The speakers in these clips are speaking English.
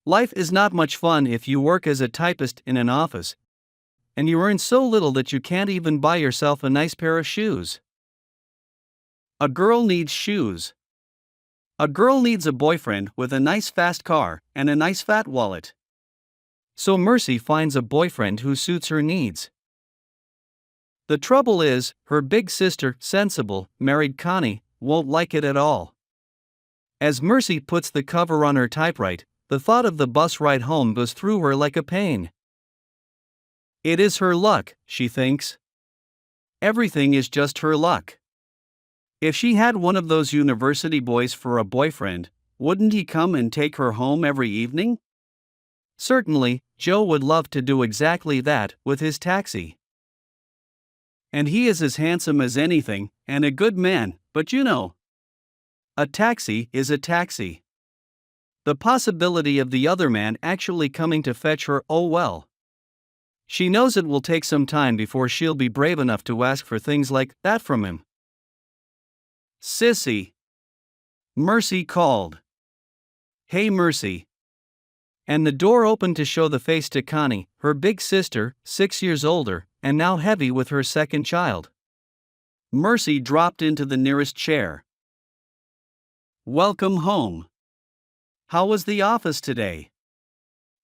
Life is not much fun if you work as a typist in an office, and you earn so little that you can't even buy yourself a nice pair of shoes. A girl needs shoes. A girl needs a boyfriend with a nice fast car and a nice fat wallet. So Mercy finds a boyfriend who suits her needs. The trouble is, her big sister, sensible, married Connie, won't like it at all. As Mercy puts the cover on her typewriter, the thought of the bus ride home goes through her like a pain. It is her luck, she thinks. Everything is just her luck. If she had one of those university boys for a boyfriend, wouldn't he come and take her home every evening? Certainly, Joe would love to do exactly that with his taxi. And he is as handsome as anything, and a good man, but you know, a taxi is a taxi. The possibility of the other man actually coming to fetch her, oh well. She knows it will take some time before she'll be brave enough to ask for things like that from him. Sissy. Mercy called. Hey Mercy. And the door opened to show the face to Connie, her big sister, 6 years older, and now heavy with her second child. Mercy dropped into the nearest chair. Welcome home. How was the office today?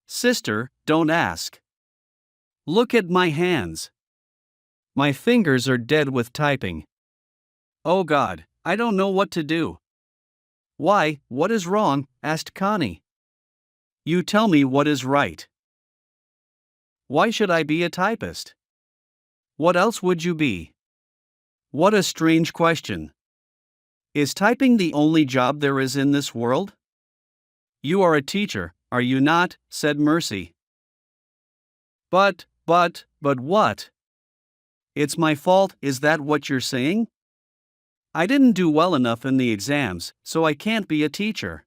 Sister, don't ask. Look at my hands. My fingers are dead with typing. Oh God, I don't know what to do. Why, what is wrong? Asked Connie. You tell me what is right. Why should I be a typist? What else would you be? What a strange question. Is typing the only job there is in this world? You are a teacher, are you not? Said Mercy. But what? It's my fault, is that what you're saying? I didn't do well enough in the exams, so I can't be a teacher.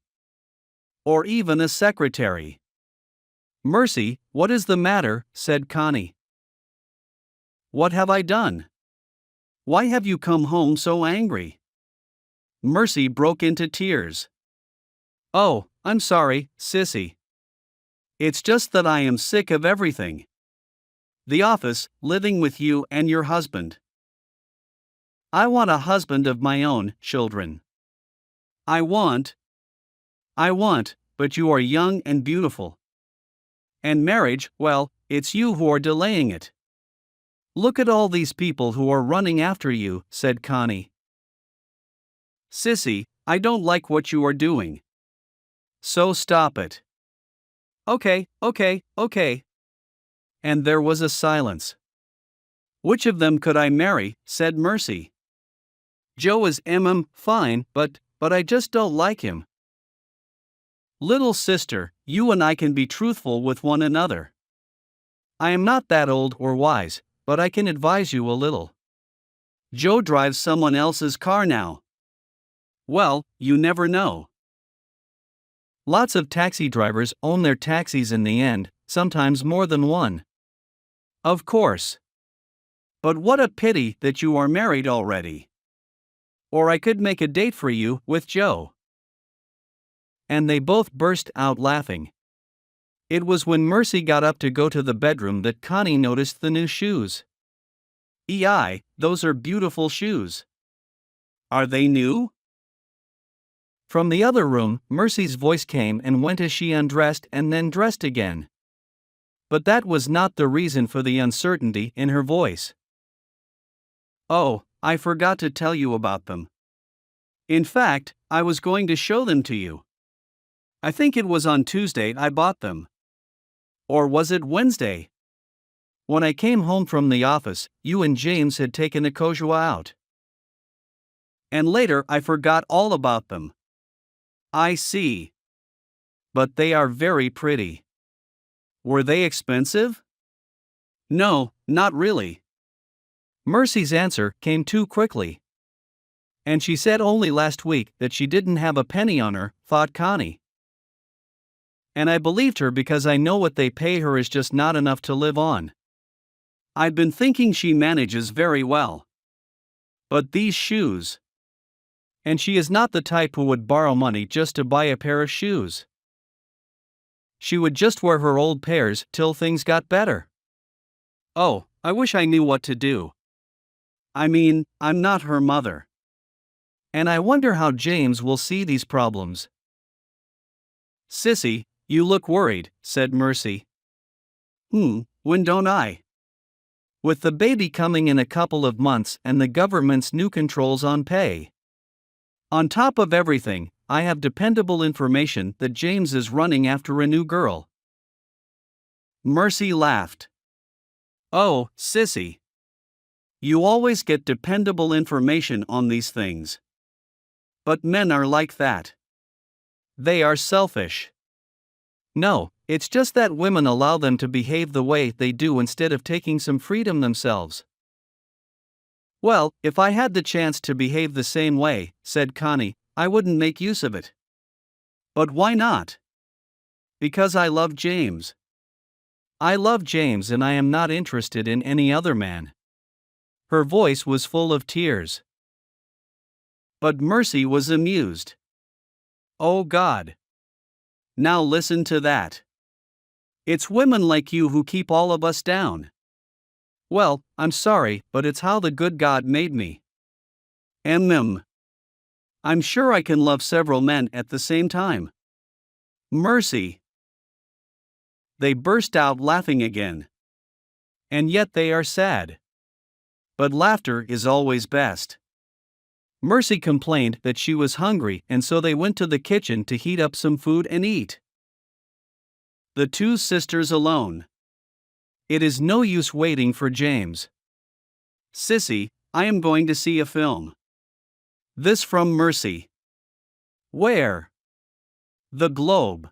Or even a secretary. Mercy, what is the matter? Said Connie. What have I done? Why have you come home so angry? Mercy broke into tears. Oh, I'm sorry, Sissy. It's just that I am sick of everything. The office, living with you and your husband. I want a husband of my own, children. I want, but you are young and beautiful. And marriage, well, it's you who are delaying it. Look at all these people who are running after you, said Connie. Sissy, I don't like what you are doing. So stop it. Okay. And there was a silence. Which of them could I marry? Said Mercy. Joe is fine, but I just don't like him. Little sister, you and I can be truthful with one another. I am not that old or wise, but I can advise you a little. Joe drives someone else's car now. Well, you never know. Lots of taxi drivers own their taxis in the end, sometimes more than one. Of course. But what a pity that you are married already. Or I could make a date for you with Joe. And they both burst out laughing. It was when Mercy got up to go to the bedroom that Connie noticed the new shoes. Ei, those are beautiful shoes. Are they new? From the other room, Mercy's voice came and went as she undressed and then dressed again. But that was not the reason for the uncertainty in her voice. Oh, I forgot to tell you about them. In fact, I was going to show them to you. I think it was on Tuesday I bought them. Or was it Wednesday? When I came home from the office, you and James had taken Akoshua out. And later I forgot all about them. I see. But they are very pretty. Were they expensive? No, not really. Mercy's answer came too quickly. And she said only last week that she didn't have a penny on her, thought Connie. And I believed her because I know what they pay her is just not enough to live on. I've been thinking she manages very well. But these shoes. And she is not the type who would borrow money just to buy a pair of shoes. she would just wear her old pairs till things got better. Oh, I wish I knew what to do. I mean, I'm not her mother. And I wonder how James will see these problems. Sissy, you look worried, said Mercy. When don't I? With the baby coming in a couple of months and the government's new controls on pay. On top of everything, I have dependable information that James is running after a new girl. Mercy laughed. Oh, Sissy. You always get dependable information on these things. But men are like that. They are selfish. No, it's just that women allow them to behave the way they do instead of taking some freedom themselves. Well, if I had the chance to behave the same way, said Connie, I wouldn't make use of it. But why not? Because I love James. I love James and I am not interested in any other man. Her voice was full of tears. But Mercy was amused. Oh God. Now listen to that. It's women like you who keep all of us down. Well, I'm sorry, but it's how the good God made me. I'm sure I can love several men at the same time. Mercy. They burst out laughing again. And yet they are sad. But laughter is always best. Mercy complained that she was hungry, and so they went to the kitchen to heat up some food and eat. The two sisters alone. It is no use waiting for James. Sissy, I am going to see a film. This from Mercy. Where? The Globe.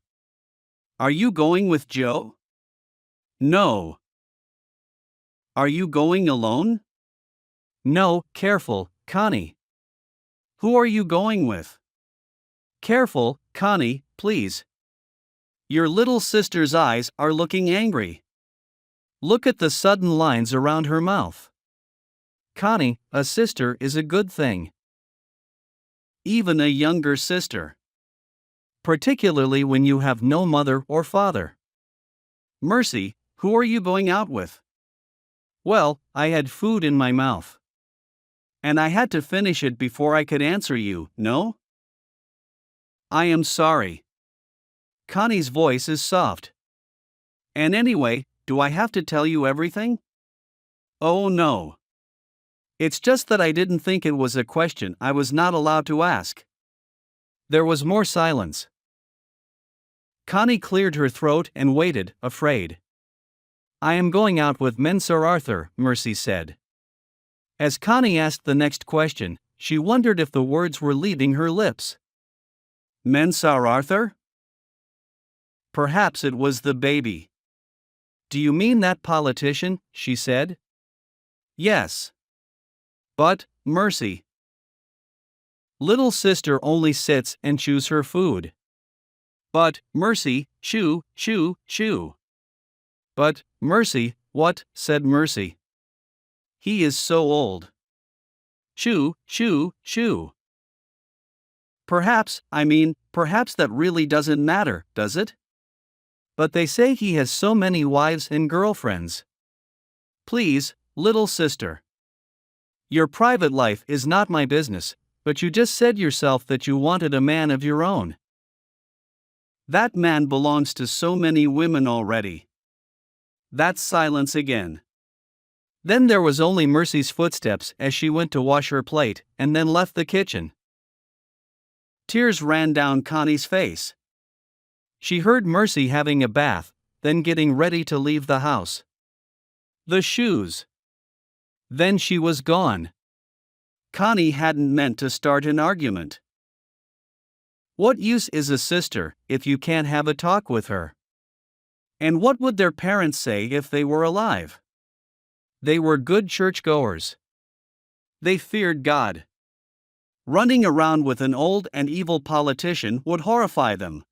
Are you going with Joe? No. Are you going alone? No, careful, Connie. Who are you going with? Careful, Connie, please. Your little sister's eyes are looking angry. Look at the sudden lines around her mouth. Connie, a sister is a good thing. Even a younger sister. Particularly when you have no mother or father. Mercy, who are you going out with? Well, I had food in my mouth. And I had to finish it before I could answer you, no? I am sorry. Connie's voice is soft. And anyway, do I have to tell you everything? Oh no. It's just that I didn't think it was a question I was not allowed to ask. There was more silence. Connie cleared her throat and waited, afraid. I am going out with Sir Arthur, Mercy said. As Connie asked the next question, she wondered if the words were leaving her lips. Sir Arthur? Perhaps it was the baby. Do you mean that politician? She said. Yes. But, Mercy. Little sister only sits and chews her food. But, Mercy, chew, chew, chew. But, Mercy, what? Said Mercy. He is so old. Chew, chew, chew. Perhaps that really doesn't matter, does it? But they say he has so many wives and girlfriends. Please, little sister. Your private life is not my business, but you just said yourself that you wanted a man of your own. That man belongs to so many women already. That's silence again. Then there was only Mercy's footsteps as she went to wash her plate and then left the kitchen. Tears ran down Connie's face. She heard Mercy having a bath, then getting ready to leave the house. The shoes. Then she was gone. Connie hadn't meant to start an argument. What use is a sister if you can't have a talk with her? And what would their parents say if they were alive? They were good churchgoers. They feared God. Running around with an old and evil politician would horrify them.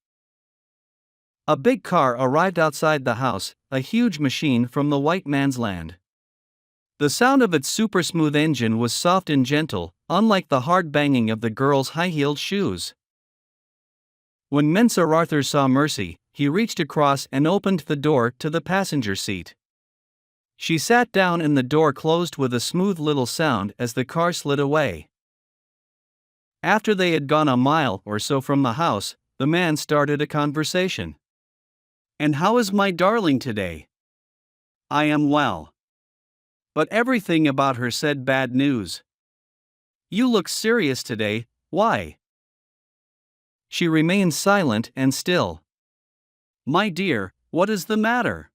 A big car arrived outside the house, a huge machine from the white man's land. The sound of its super-smooth engine was soft and gentle, unlike the hard banging of the girl's high-heeled shoes. When Sir Arthur saw Mercy, he reached across and opened the door to the passenger seat. She sat down and the door closed with a smooth little sound as the car slid away. After they had gone a mile or so from the house, the man started a conversation. "And how is my darling today?" "I am well." But everything about her said bad news. "You look serious today, why?" She remained silent and still. "My dear, what is the matter?"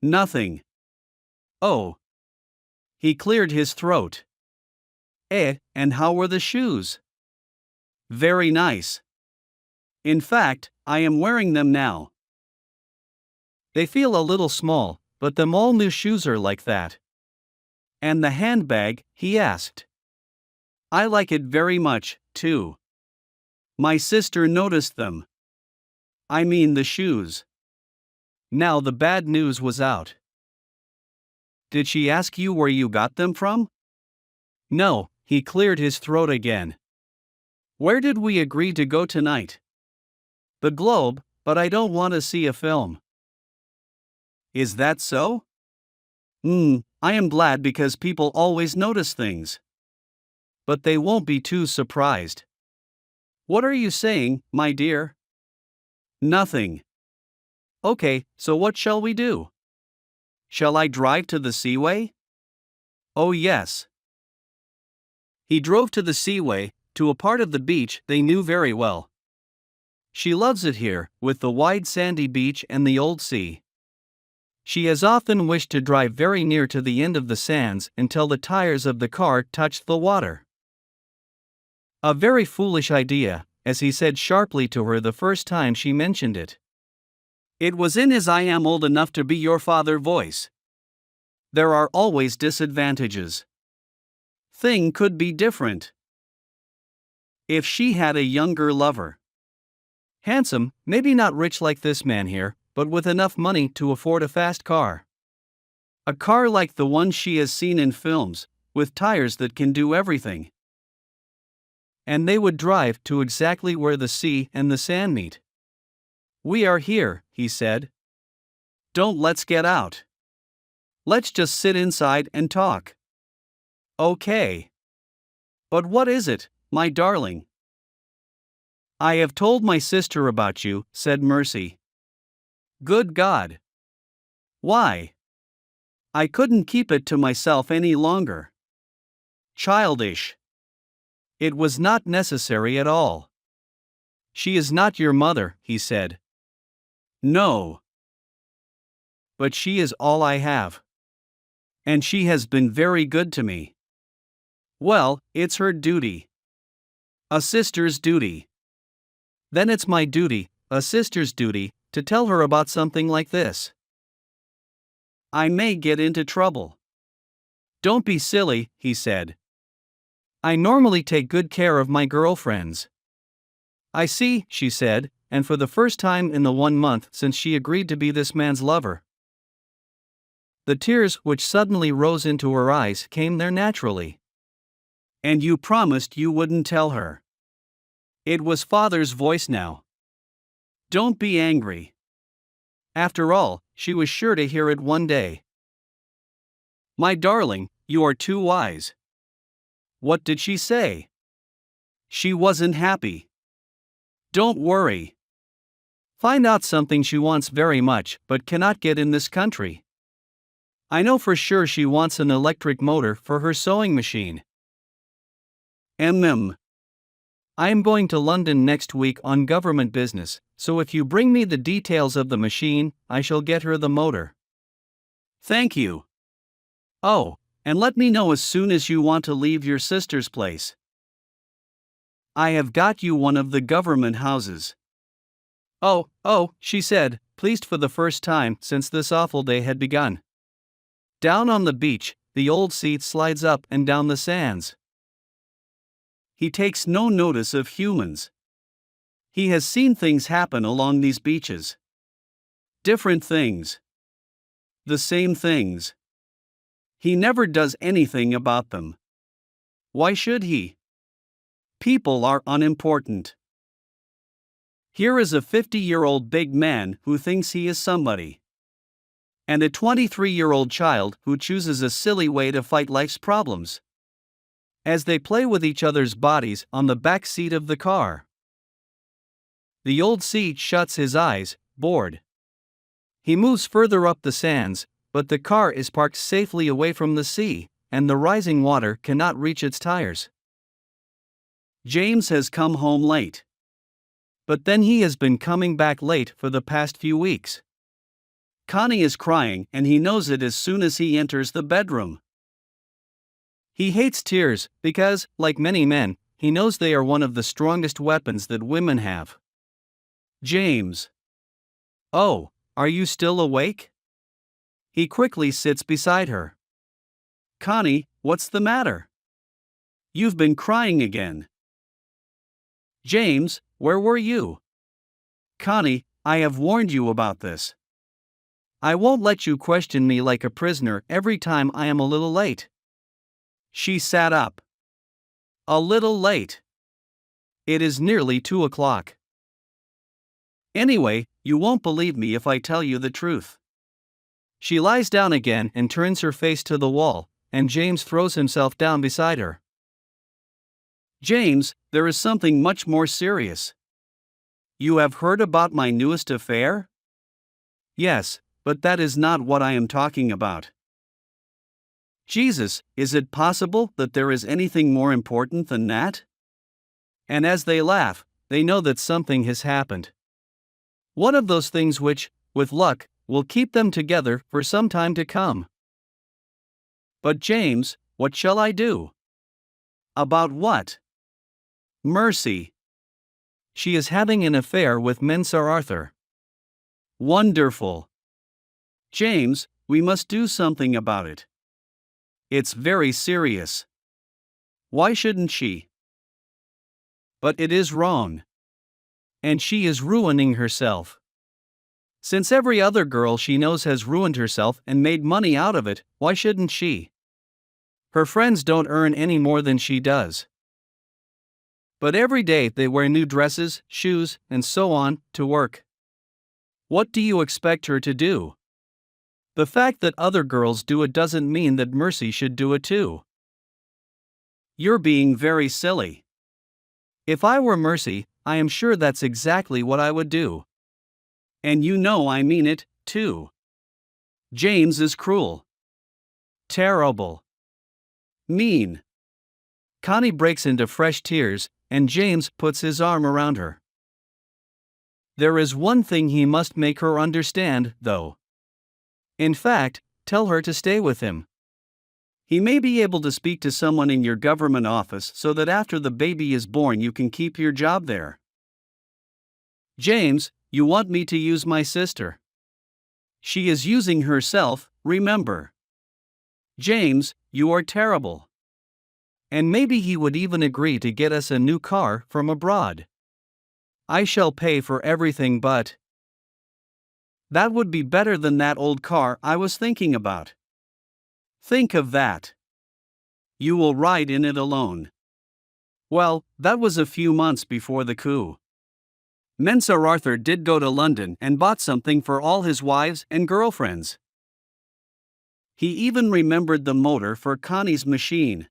"Nothing." "Oh." He cleared his throat. And how were the shoes?" "Very nice. In fact, I am wearing them now." "They feel a little small, but them all new shoes are like that." "And the handbag?" he asked. "I like it very much, too. My sister noticed them. I mean the shoes." Now the bad news was out. "Did she ask you where you got them from?" "No," he cleared his throat again. "Where did we agree to go tonight?" "The Globe, but I don't want to see a film." "Is that so?" I am glad because people always notice things. But they won't be too surprised." "What are you saying, my dear?" "Nothing." "Okay, so what shall we do? Shall I drive to the Seaway?" "Oh yes." He drove to the Seaway, to a part of the beach they knew very well. She loves it here, with the wide sandy beach and the old sea. She has often wished to drive very near to the end of the sands until the tires of the car touched the water. A very foolish idea, as he said sharply to her the first time she mentioned it. It was in his "I am old enough to be your father" voice. There are always disadvantages. Thing could be different. If she had a younger lover. Handsome, maybe not rich like this man here, but with enough money to afford a fast car. A car like the one she has seen in films, with tires that can do everything. And they would drive to exactly where the sea and the sand meet. "We are here," he said. "Don't let's get out. Let's just sit inside and talk." "Okay. But what is it, my darling?" "I have told my sister about you," said Mercy. "Good God. Why?" "I couldn't keep it to myself any longer." "Childish." "It was not necessary at all." "She is not your mother," he said. "No. But she is all I have. And she has been very good to me." "Well, it's her duty. A sister's duty." "Then it's my duty, a sister's duty, to tell her about something like this." "I may get into trouble." "Don't be silly," he said. "I normally take good care of my girlfriends." "I see," she said, and for the first time in the 1 month since she agreed to be this man's lover. The tears which suddenly rose into her eyes came there naturally. "And you promised you wouldn't tell her." It was father's voice now. "Don't be angry." After all, she was sure to hear it one day. "My darling, you are too wise." "What did she say?" "She wasn't happy." "Don't worry. Find out something she wants very much but cannot get in this country. I know for sure she wants an electric motor for her sewing machine." I am going to London next week on government business, so if you bring me the details of the machine, I shall get her the motor." "Thank you. Oh, and let me know as soon as you want to leave your sister's place. I have got you one of the government houses." Oh, she said, pleased for the first time since this awful day had begun. Down on the beach, the old seat slides up and down the sands. He takes no notice of humans. He has seen things happen along these beaches. Different things. The same things. He never does anything about them. Why should he? People are unimportant. Here is a 50-year-old big man who thinks he is somebody. And a 23-year-old child who chooses a silly way to fight life's problems. As they play with each other's bodies on the back seat of the car. The old seat shuts his eyes, bored. He moves further up the sands, but the car is parked safely away from the sea, and the rising water cannot reach its tires. James has come home late. But then he has been coming back late for the past few weeks. Connie is crying and he knows it as soon as he enters the bedroom. He hates tears because, like many men, he knows they are one of the strongest weapons that women have. James. Oh, are you still awake? He quickly sits beside her. Connie, what's the matter? You've been crying again. James, where were you? Connie, I have warned you about this. I won't let you question me like a prisoner every time I am a little late. She sat up. A little late. It is nearly 2 o'clock. Anyway, you won't believe me if I tell you the truth. She lies down again and turns her face to the wall, and James throws himself down beside her. James, there is something much more serious. You have heard about my newest affair? Yes, but that is not what I am talking about. Jesus, is it possible that there is anything more important than that? And as they laugh, they know that something has happened. One of those things which, with luck, will keep them together for some time to come. But James, what shall I do? About what? Mercy. She is having an affair with Sir Arthur. Wonderful. James, we must do something about it. It's very serious. Why shouldn't she? But it is wrong. And she is ruining herself. Since every other girl she knows has ruined herself and made money out of it, why shouldn't she? Her friends don't earn any more than she does. But every day they wear new dresses, shoes, and so on, to work. What do you expect her to do? The fact that other girls do it doesn't mean that Mercy should do it too. You're being very silly. If I were Mercy, I am sure that's exactly what I would do. And you know I mean it, too. James is cruel. Terrible. Mean. Connie breaks into fresh tears, and James puts his arm around her. There is one thing he must make her understand, though. In fact, tell her to stay with him. He may be able to speak to someone in your government office so that after the baby is born you can keep your job there. James, you want me to use my sister. She is using herself, remember. James, you are terrible. And maybe he would even agree to get us a new car from abroad. I shall pay for everything but. That would be better than that old car I was thinking about. Think of that. You will ride in it alone. Well, that was a few months before the coup. Sir Arthur did go to London and bought something for all his wives and girlfriends. He even remembered the motor for Connie's machine.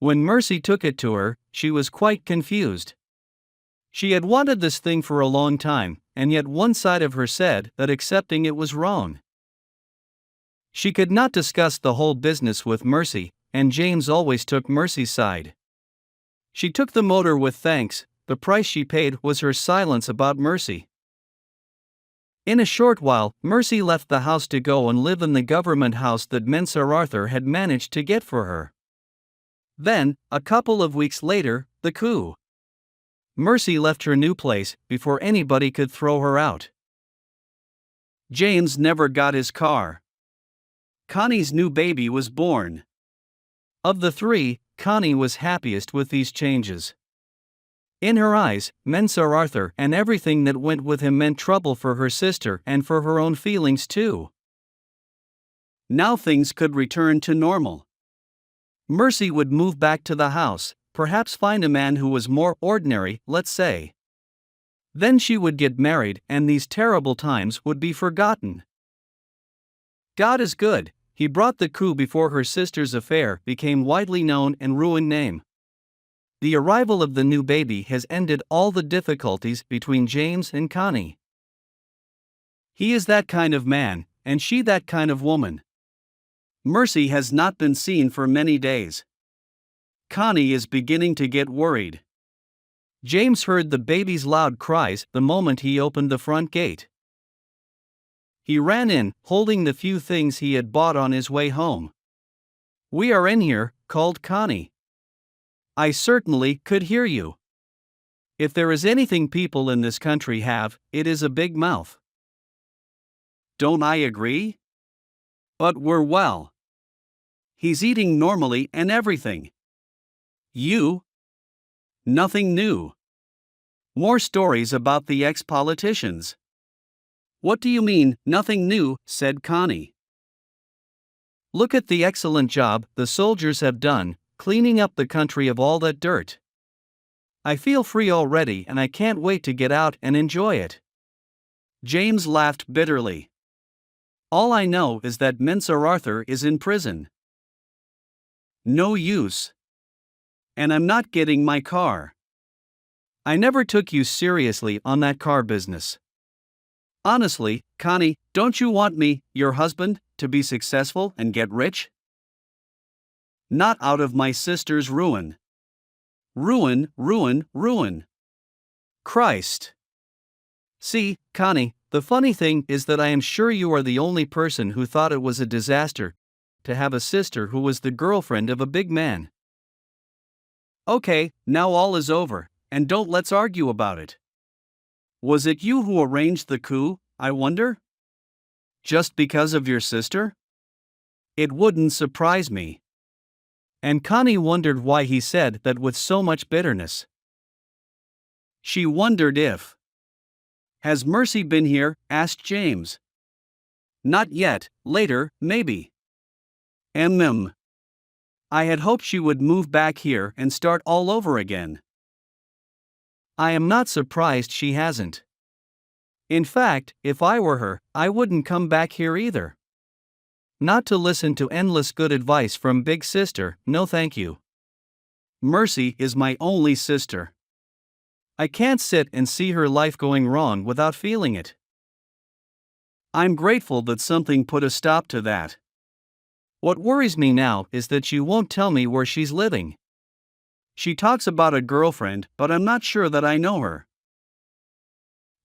When Mercy took it to her, she was quite confused. She had wanted this thing for a long time, and yet one side of her said that accepting it was wrong. She could not discuss the whole business with Mercy, and James always took Mercy's side. She took the motor with thanks. The price she paid was her silence about Mercy. In a short while, Mercy left the house to go and live in the government house that Sir Arthur had managed to get for her. Then, a couple of weeks later, the coup. Mercy left her new place before anybody could throw her out. James never got his car. Connie's new baby was born. Of the three, Connie was happiest with these changes. In her eyes, Sir Arthur and everything that went with him meant trouble for her sister and for her own feelings too. Now things could return to normal. Mercy would move back to the house, perhaps find a man who was more ordinary, let's say. Then she would get married and these terrible times would be forgotten. God is good. He brought the coup before her sister's affair became widely known and ruined name. The arrival of the new baby has ended all the difficulties between James and Connie. He is that kind of man, and she that kind of woman. Mercy has not been seen for many days. Connie is beginning to get worried. James heard the baby's loud cries the moment he opened the front gate. He ran in, holding the few things he had bought on his way home. "We are in here," called Connie. "I certainly could hear you. If there is anything people in this country have, it is a big mouth." Don't I agree? But we're well. He's eating normally and everything. You? Nothing new. More stories about the ex-politicians. What do you mean, nothing new? Said Connie. Look at the excellent job the soldiers have done, cleaning up the country of all that dirt. I feel free already and I can't wait to get out and enjoy it. James laughed bitterly. All I know is that Sir Arthur is in prison. No use. And I'm not getting my car. I never took you seriously on that car business. Honestly, Connie, don't you want me, your husband, to be successful and get rich? Not out of my sister's ruin. Ruin, ruin, ruin. Christ. See, Connie, the funny thing is that I am sure you are the only person who thought it was a disaster to have a sister who was the girlfriend of a big man. Okay, now all is over, and don't let's argue about it. Was it you who arranged the coup, I wonder? Just because of your sister? It wouldn't surprise me. And Connie wondered why he said that with so much bitterness. She wondered if. Has Mercy been here? Asked James. Not yet, later, maybe. I had hoped she would move back here and start all over again. I am not surprised she hasn't. In fact, if I were her, I wouldn't come back here either. Not to listen to endless good advice from Big Sister, no thank you. Mercy is my only sister. I can't sit and see her life going wrong without feeling it. I'm grateful that something put a stop to that. What worries me now is that she won't tell me where she's living. She talks about a girlfriend, but I'm not sure that I know her.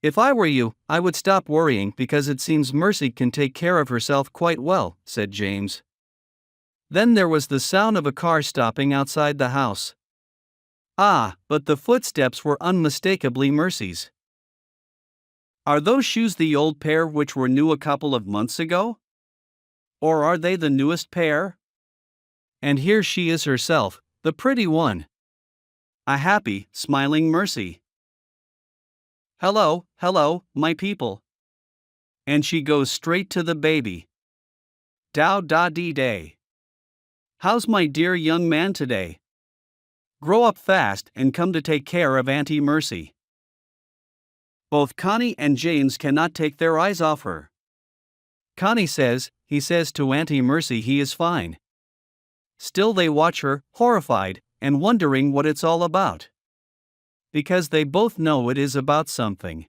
If I were you, I would stop worrying because it seems Mercy can take care of herself quite well, said James. Then there was the sound of a car stopping outside the house. Ah, but the footsteps were unmistakably Mercy's. Are those shoes the old pair which were new a couple of months ago? Or are they the newest pair? And here she is herself, the pretty one. A happy, smiling Mercy. Hello, hello, my people. And she goes straight to the baby. Dow da dee day. How's my dear young man today? Grow up fast and come to take care of Auntie Mercy. Both Connie and James cannot take their eyes off her. Connie says, he says to Auntie Mercy he is fine. Still they watch her, horrified, and wondering what it's all about. Because they both know it is about something.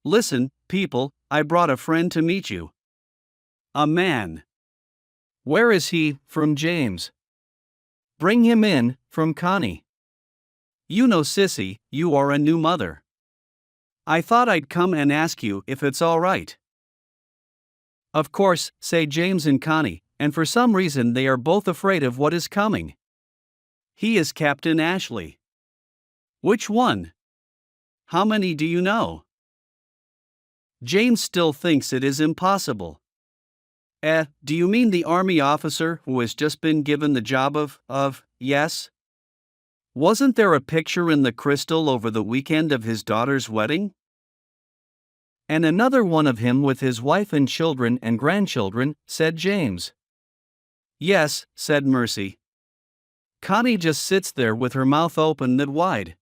Listen, people, I brought a friend to meet you. A man. Where is he? From James. Bring him in, from Connie. You know, Sissy, you are a new mother. I thought I'd come and ask you if it's all right. Of course, say James and Connie, and for some reason they are both afraid of what is coming. He is Captain Ashley. Which one? How many do you know? James still thinks it is impossible. Do you mean the army officer who has just been given the job of, yes? Wasn't there a picture in the Crystal over the weekend of his daughter's wedding? And another one of him with his wife and children and grandchildren, said James. Yes, said Mercy. Connie just sits there with her mouth open that wide.